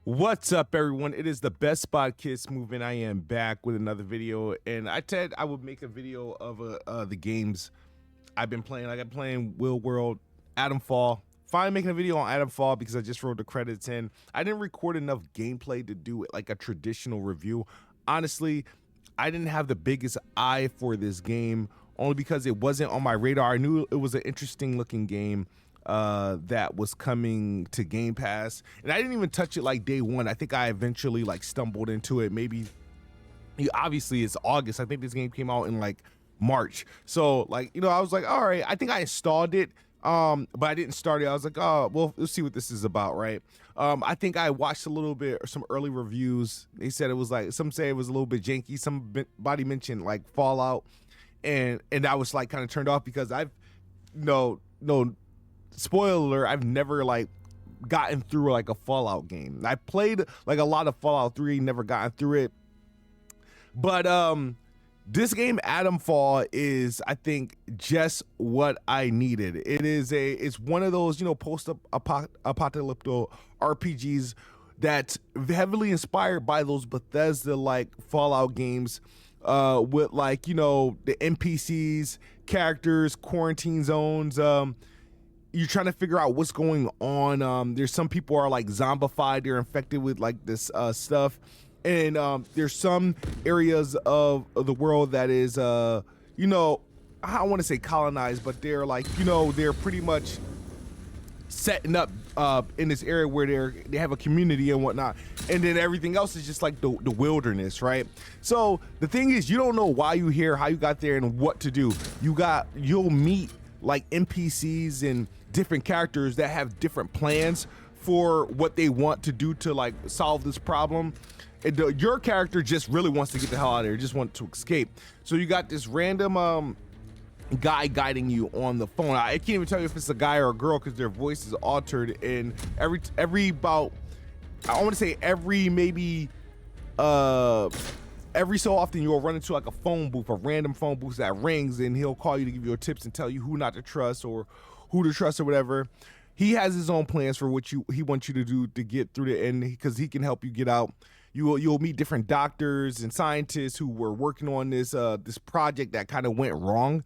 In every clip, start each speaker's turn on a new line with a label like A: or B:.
A: What's up, everyone? It is the Best Spot Kids movement. I am back with another video, and I said I would make a video of the games I've been playing. I got playing Will World, Atomfall. Finally making a video on Atomfall because I just wrote the credits in. I didn't record enough gameplay to do it like a traditional review. Honestly, I didn't have the biggest eye for this game, only because it wasn't on my radar. I knew it was an interesting looking game that was coming to Game Pass, and I didn't even touch it like day one. I think I eventually like stumbled into it. Maybe, obviously it's August. I think this game came out in like March. So like, I was like, all right, I think I installed it, but I didn't start it. I was like, oh, well, let's see what this is about, right? I think I watched a little bit or some early reviews. They said it was like, some say it was a little bit janky. Somebody mentioned like Fallout, and I was like kind of turned off because I've no spoiler alert, I've never like gotten through like a Fallout game. I played like a lot of Fallout 3, never gotten through it. But this game Atomfall is, I think, just what I needed. It's one of those, post-apocalyptic RPGs that's heavily inspired by those Bethesda like Fallout games, with like, the NPCs, characters, quarantine zones. You're trying to figure out what's going on. There's some people are like zombified, they're infected with like this stuff, and there's some areas of the world that is I don't want to say colonized, but they're like, they're pretty much setting up in this area where they have a community and whatnot, and then everything else is just like the wilderness, right? So the thing is, you don't know why you here, how you got there, and what to do. You'll meet like NPCs and different characters that have different plans for what they want to do to like solve this problem. And your character just really wants to get the hell out of there, just want to escape. So you got this random guy guiding you on the phone. I can't even tell you if it's a guy or a girl because their voice is altered, and every about, I want to say every maybe every so often you'll run into like a phone booth, a random phone booth that rings, and he'll call you to give you tips and tell you who not to trust or who to trust or whatever. He has his own plans for what he wants you to do to get through the end, because he can help you get out. You'll meet different doctors and scientists who were working on this project that kind of went wrong.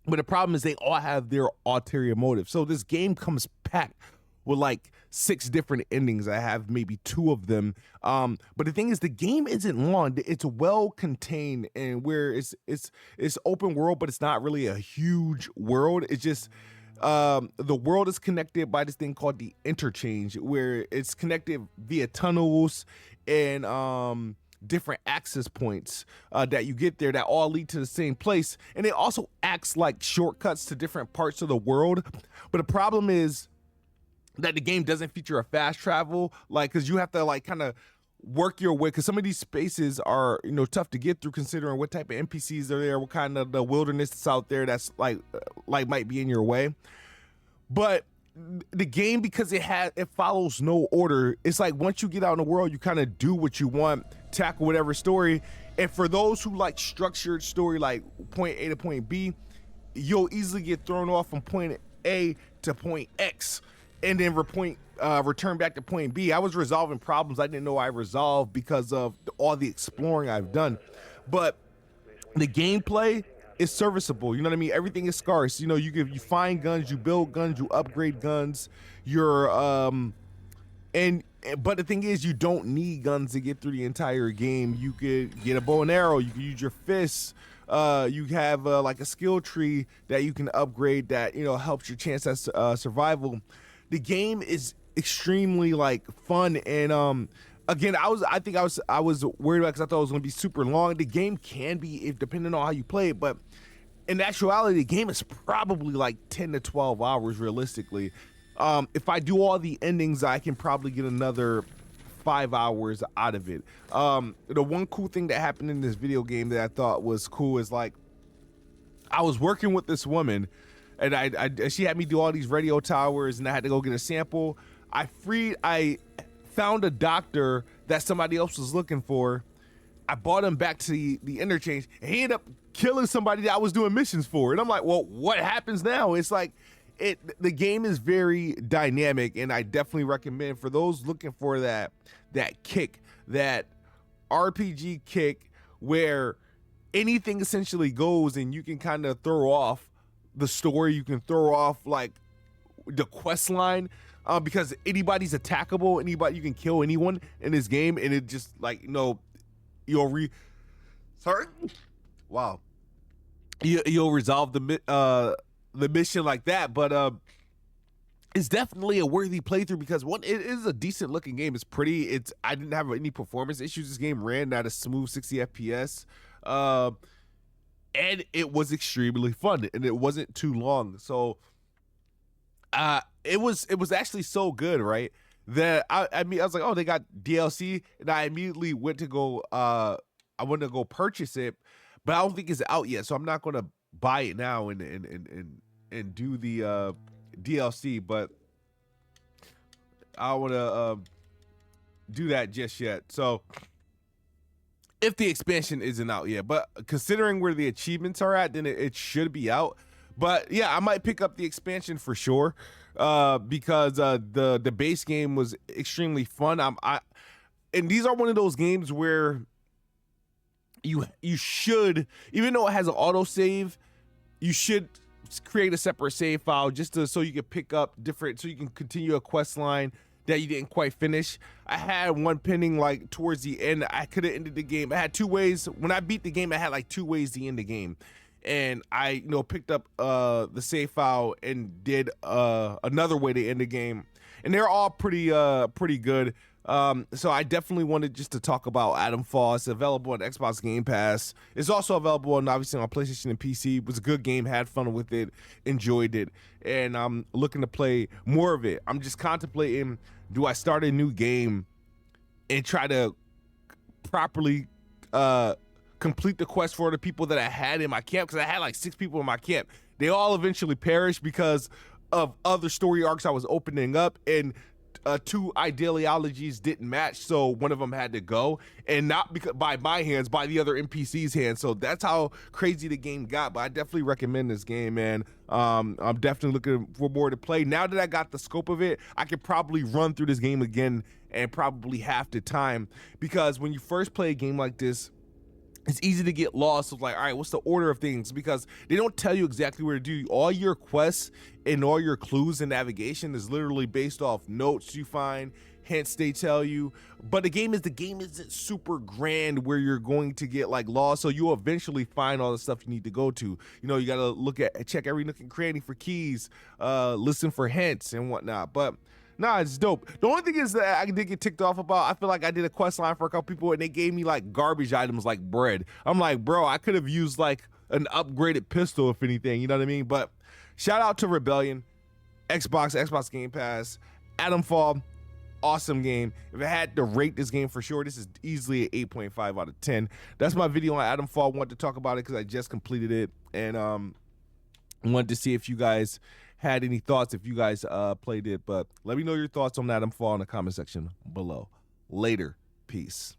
A: But the problem is they all have their ulterior motives. So this game comes packed with like 6 different endings. I have maybe 2 of them. But the thing is, the game isn't long. It's well contained, and where it's open world, but it's not really a huge world. It's just the world is connected by this thing called the interchange, where it's connected via tunnels and different access points that you get there that all lead to the same place. And it also acts like shortcuts to different parts of the world. But the problem is that the game doesn't feature a fast travel, like, because you have to like kind of work your way, because some of these spaces are tough to get through, considering what type of NPCs are there, what kind of the wilderness that's out there that's like might be in your way. But the game, because it follows no order, it's like once you get out in the world, you kind of do what you want, tackle whatever story. And for those who like structured story, like point A to point B, you'll easily get thrown off from point A to point X, and then return back to point B. I was resolving problems I didn't know I resolved because of all the exploring I've done. But the gameplay is serviceable. You know what I mean? Everything is scarce. You find guns, you build guns, you upgrade guns. But the thing is, you don't need guns to get through the entire game. You could get a bow and arrow. You can use your fists. You have like a skill tree that you can upgrade that helps your chance at survival. The game is extremely like fun, and again, I was worried about, because I thought it was going to be super long. The game can be, if depending on how you play it, but in actuality, the game is probably like 10 to 12 hours realistically. If I do all the endings, I can probably get another 5 hours out of it. The one cool thing that happened in this video game that I thought was cool is, like, I was working with this woman, and she had me do all these radio towers, and I had to go get a sample. I found a doctor that somebody else was looking for. I brought him back to the interchange, and he ended up killing somebody that I was doing missions for. And I'm like, well, what happens now? It's like, the game is very dynamic, and I definitely recommend for those looking for that kick, that RPG kick where anything essentially goes, and you can kind of throw off the story, you can throw off like the quest line, because anybody's attackable, you can kill anyone in this game, and it just like you'll wow, you'll resolve the mission like that. But it's definitely a worthy playthrough because one, it is a decent looking game. It's pretty. I didn't have any performance issues. This game ran at a smooth 60 FPS, and it was extremely fun, and it wasn't too long. So it was actually so good, right? That I mean, I was like, oh, they got DLC, and I immediately went to go purchase it, but I don't think it's out yet, so I'm not gonna buy it now and do the DLC, but I want to do that just yet. So if the expansion isn't out yet, but considering where the achievements are at, then it should be out. But yeah, I might pick up the expansion for sure, because the base game was extremely fun. And these are one of those games where you should, even though it has an autosave, you should create a separate save file just so you can pick up so you can continue a quest line that you didn't quite finish. I had one pending like towards the end. I could have ended the game. I had two ways. When I beat the game, I had like two ways to end the game. And I picked up the save file and did another way to end the game. And they're all pretty good. So I definitely wanted just to talk about Atomfall. It's available on Xbox Game Pass. It's also available on, obviously, on PlayStation and PC. It was a good game, had fun with it, enjoyed it, and I'm looking to play more of it. I'm just contemplating, do I start a new game and try to properly complete the quest for the people that I had in my camp? Because I had like 6 people in my camp. They all eventually perished because of other story arcs I was opening up, and 2 ideologies didn't match, so one of them had to go, and not because by my hands, by the other NPC's hands. So that's how crazy the game got. But I definitely recommend this game, man. I'm definitely looking for more to play. Now that I got the scope of it, I could probably run through this game again and probably half the time, because when you first play a game like this, it's easy to get lost of like, all right, what's the order of things? Because they don't tell you exactly where to do. All your quests and all your clues and navigation is literally based off notes you find, hints they tell you. But the game isn't super grand where you're going to get like lost. So you'll eventually find all the stuff you need to go to. You gotta check every nook and cranny for keys, listen for hints and whatnot. But nah, it's dope. The only thing is that I did get ticked off about, I feel like I did a quest line for a couple people and they gave me like garbage items like bread. I'm like, bro, I could have used like an upgraded pistol, if anything, you know what I mean? But shout out to Rebellion, Xbox Game Pass, Atomfall, awesome game. If I had to rate this game for sure, this is easily an 8.5 out of 10. That's my video on Atomfall. I wanted to talk about it because I just completed it, and wanted to see if you guys had any thoughts, if you guys played it. But let me know your thoughts on Atomfall in the comment section below. Later. Peace.